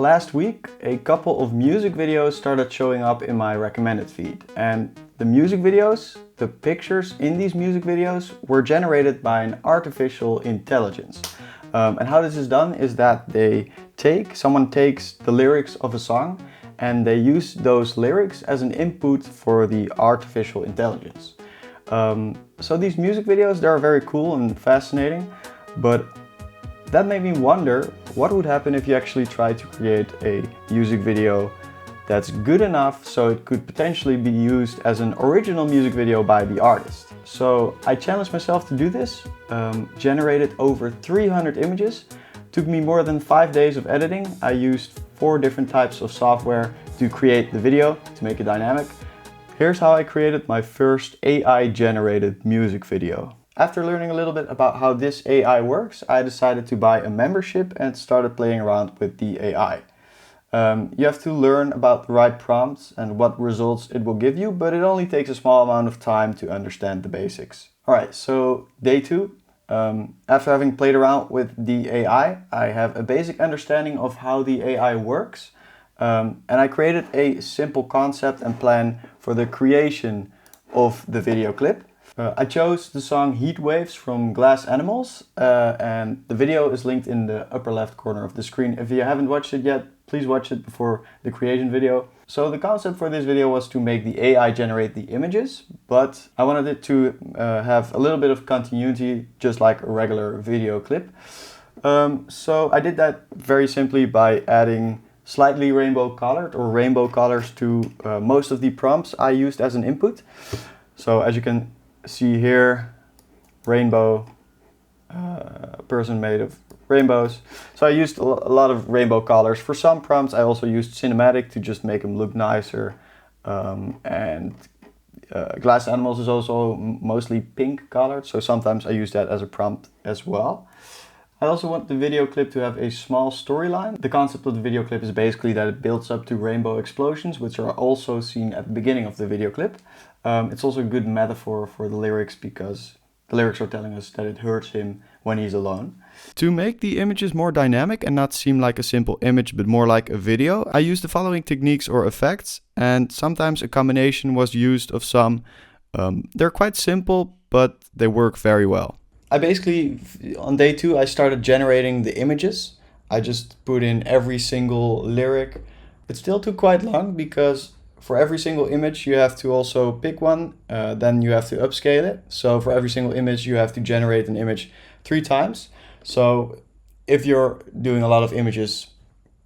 Last week, a couple of music videos started showing up in my recommended feed. And the music videos, the pictures in these music videos were generated by an artificial intelligence. And how this is done is that someone takes the lyrics of a song and they use those lyrics as an input for the artificial intelligence. So these music videos, they're very cool and fascinating, but that made me wonder what would happen if you actually tried to create a music video that's good enough so it could potentially be used as an original music video by the artist. So I challenged myself to do this, generated over 300 images, took me more than 5 days of editing. I used 4 different types of software to create the video, to make it dynamic. Here's how I created my first AI generated music video. After learning a little bit about how this AI works, I decided to buy a membership and started playing around with the AI. You have to learn about the right prompts and what results it will give you, but it only takes a small amount of time to understand the basics. Alright, so day 2. After having played around with the AI, I have a basic understanding of how the AI works. And I created a simple concept and plan for the creation of the video clip. I chose the song Heat Waves from Glass Animals, and the video is linked in the upper left corner of the screen. If you haven't watched it yet, please watch it before the creation video. So the concept for this video was to make the AI generate the images, but I wanted it to have a little bit of continuity, just like a regular video clip. So I did that very simply by adding slightly rainbow colored or rainbow colors to most of the prompts I used as an input. So as you can see here, rainbow, person made of rainbows. So I used a lot of rainbow colors. For some prompts I also used cinematic to just make them look nicer. Glass Animals is also mostly pink colored, so sometimes I use that as a prompt as well. I also want the video clip to have a small storyline. The concept of the video clip is basically that it builds up to rainbow explosions, which are also seen at the beginning of the video clip. It's also a good metaphor for the lyrics because the lyrics are telling us that it hurts him when he's alone. To make the images more dynamic and not seem like a simple image but more like a video, I used the following techniques or effects, and sometimes a combination was used of some. They're quite simple, but they work very well. On day 2, I started generating the images. I just put in every single lyric. It still took quite long because for every single image you have to also pick one, then you have to upscale it. So for every single image you have to generate an image 3 times. So if you're doing a lot of images,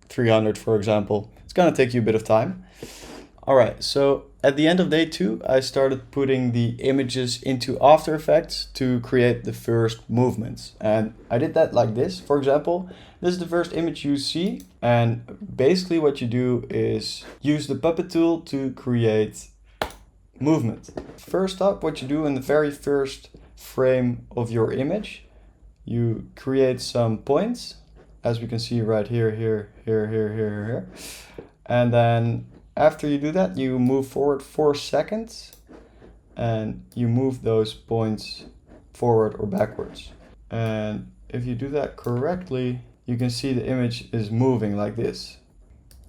300 for example, it's gonna take you a bit of time. Alright, so at the end of day 2, I started putting the images into After Effects to create the first movements. And I did that like this. For example, this is the first image you see. And basically what you do is use the puppet tool to create movement. First up, what you do in the very first frame of your image, you create some points, as we can see right here, here. And then after you do that, you move forward 4 seconds and you move those points forward or backwards. And if you do that correctly, you can see the image is moving like this.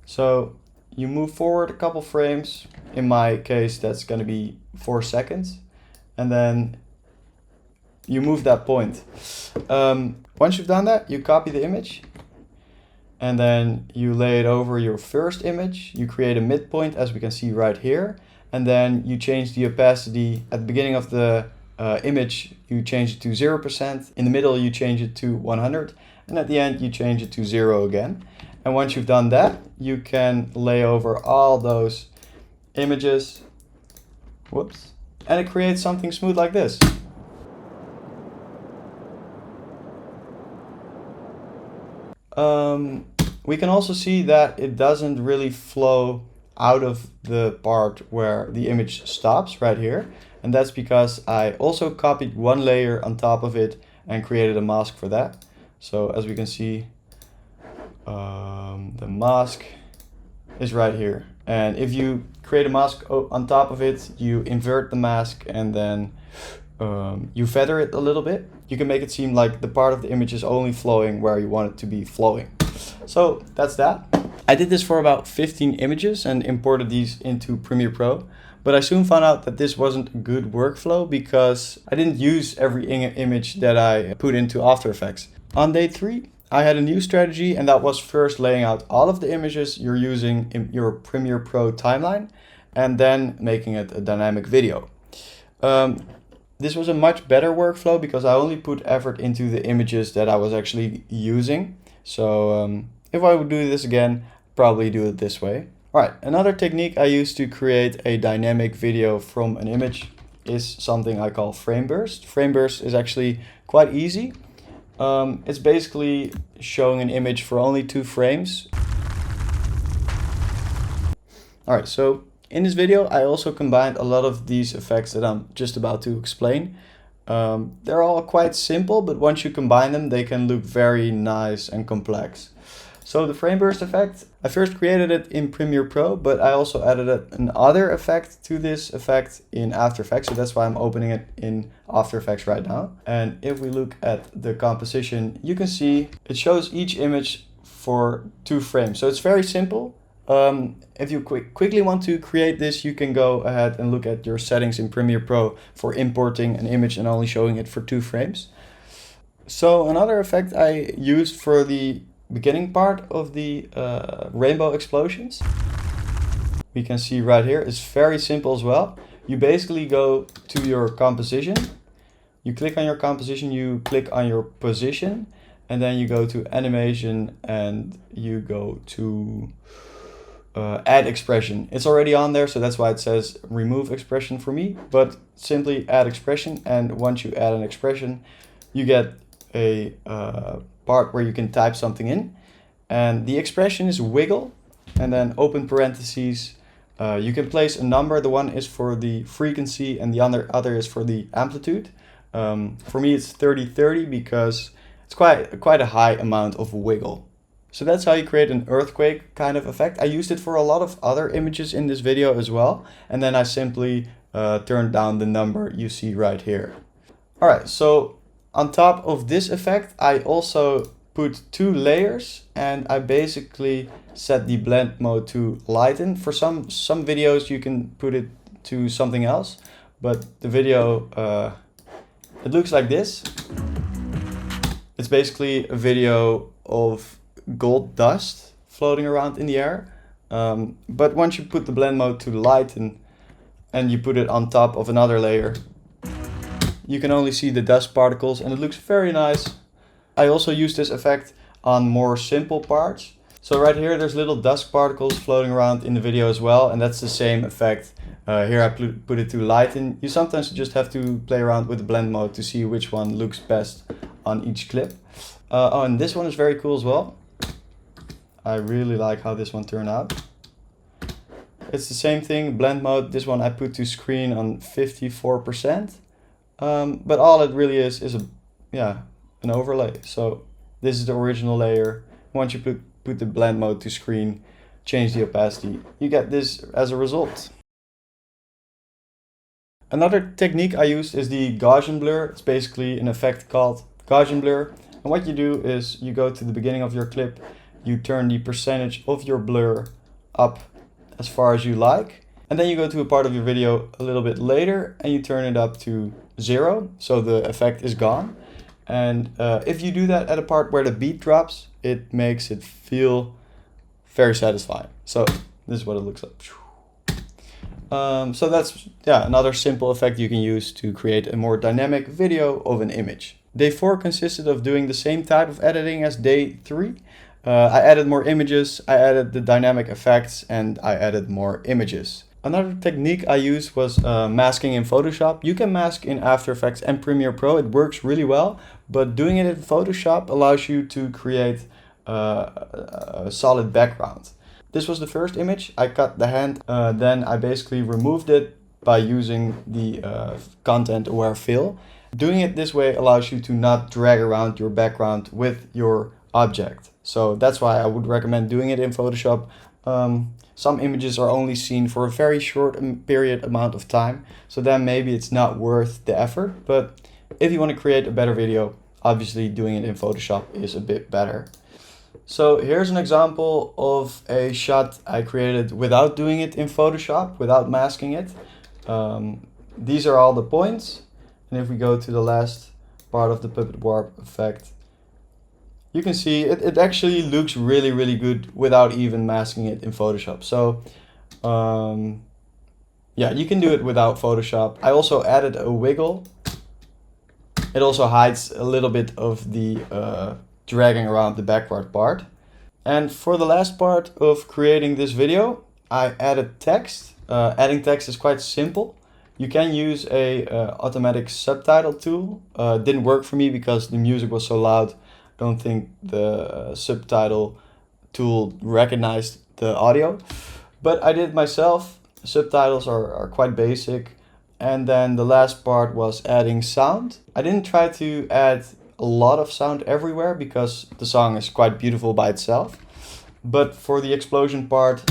So you move forward a couple frames. In my case, that's going to be 4 seconds. And then you move that point. Once you've done that, you copy the image. And then you lay it over your first image. You create a midpoint, as we can see right here. And then you change the opacity. At the beginning of the image, you change it to 0%. In the middle, you change it to 100. And at the end, you change it to 0 again. And once you've done that, you can lay over all those images. Whoops. And it creates something smooth like this. We can also see that it doesn't really flow out of the part where the image stops right here. And that's because I also copied one layer on top of it and created a mask for that. So as we can see, the mask is right here. And if you create a mask on top of it, you invert the mask and then you feather it a little bit. You can make it seem like the part of the image is only flowing where you want it to be flowing. So that's that. I did this for about 15 images and imported these into Premiere Pro, but I soon found out that this wasn't a good workflow because I didn't use every image that I put into After Effects. On day 3, I had a new strategy, and that was first laying out all of the images you're using in your Premiere Pro timeline and then making it a dynamic video. This was a much better workflow because I only put effort into the images that I was actually using. So if I would do this again, I'd probably do it this way. All right, another technique I use to create a dynamic video from an image is something I call frame burst. Frame burst is actually quite easy. It's basically showing an image for only 2 frames. All right, so in this video, I also combined a lot of these effects that I'm just about to explain. They're all quite simple, but once you combine them, they can look very nice and complex. So the frame burst effect, I first created it in Premiere Pro, but I also added another effect to this effect in After Effects. So that's why I'm opening it in After Effects right now. And if we look at the composition, you can see it shows each image for 2 frames. So it's very simple. If you quickly want to create this, you can go ahead and look at your settings in Premiere Pro for importing an image and only showing it for 2 frames. So another effect I used for the beginning part of the rainbow explosions, we can see right here, is very simple as well. You basically go to your composition, you click on your composition, you click on your position, and then you go to animation and you go to add expression. It's already on there, so that's why it says remove expression for me, but simply add expression. And once you add an expression, you get a part where you can type something in, and the expression is wiggle, and then open parentheses. You can place a number. The one is for the frequency and the other is for the amplitude. For me, it's 30-30 because it's quite a high amount of wiggle. So that's how you create an earthquake kind of effect. I used it for a lot of other images in this video as well. And then I simply turned down the number you see right here. All right, so on top of this effect, I also put 2 layers, and I basically set the blend mode to lighten. For some videos, you can put it to something else, but the video, it looks like this. It's basically a video of gold dust floating around in the air. But once you put the blend mode to lighten and you put it on top of another layer, you can only see the dust particles, and it looks very nice. I also use this effect on more simple parts. So right here, there's little dust particles floating around in the video as well, and that's the same effect. Here I put it to lighten. You sometimes just have to play around with the blend mode to see which one looks best on each clip. Oh, and this one is very cool as well. I really like how this one turned out. It's the same thing, blend mode. This one I put to screen on 54%. But all it really is an overlay. So this is the original layer. Once you put the blend mode to screen, change the opacity, you get this as a result. Another technique I used is the Gaussian blur. It's basically an effect called Gaussian blur. And what you do is you go to the beginning of your clip, you turn the percentage of your blur up as far as you like. And then you go to a part of your video a little bit later and you turn it up to 0. So the effect is gone. And if you do that at a part where the beat drops, it makes it feel very satisfying. So this is what it looks like. So that's another simple effect you can use to create a more dynamic video of an image. Day 4 consisted of doing the same type of editing as day 3. I added more images, I added the dynamic effects, and I added more images. Another technique I used was masking in Photoshop. You can mask in After Effects and Premiere Pro. It works really well, but doing it in Photoshop allows you to create a solid background. This was the first image. I cut the hand, then I basically removed it by using the content aware fill. Doing it this way allows you to not drag around your background with your object. So that's why I would recommend doing it in Photoshop. Some images are only seen for a very short amount of time, so then maybe it's not worth the effort. But if you want to create a better video, obviously doing it in Photoshop is a bit better. So here's an example of a shot I created without doing it in Photoshop, without masking it. These are all the points. And if we go to the last part of the puppet warp effect, you can see it actually looks really, really good without even masking it in Photoshop. So yeah, you can do it without Photoshop. I also added a wiggle. It also hides a little bit of the dragging around the backward part. And for the last part of creating this video, I added text. Adding text is quite simple. You can use a automatic subtitle tool. Didn't work for me because the music was so loud. Don't think the subtitle tool recognized the audio, but I did it myself. Subtitles are quite basic. And then the last part was adding sound. I didn't try to add a lot of sound everywhere because the song is quite beautiful by itself. But for the explosion part,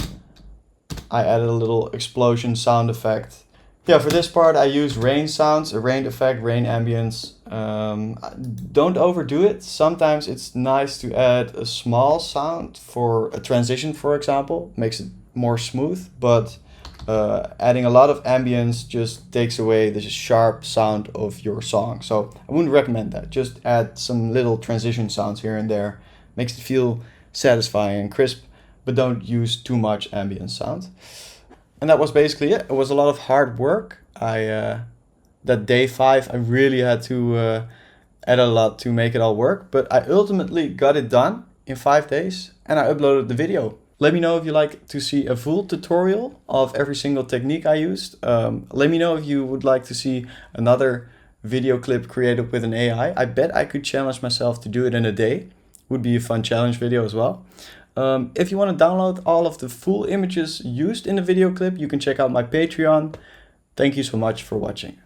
I added a little explosion sound effect. Yeah, for this part I used rain sounds, a rain effect, rain ambience. Don't overdo it. Sometimes it's nice to add a small sound for a transition, for example. Makes it more smooth, but adding a lot of ambience just takes away the sharp sound of your song. So I wouldn't recommend that. Just add some little transition sounds here and there. Makes it feel satisfying and crisp, but don't use too much ambient sound. And that was basically it. It was a lot of hard work. That day 5, I really had to add a lot to make it all work, but I ultimately got it done in 5 days and I uploaded the video. Let me know if you like to see a full tutorial of every single technique I used. Let me know if you would like to see another video clip created with an AI. I bet I could challenge myself to do it in a day. Would be a fun challenge video as well. If you want to download all of the full images used in the video clip, you can check out my Patreon. Thank you so much for watching.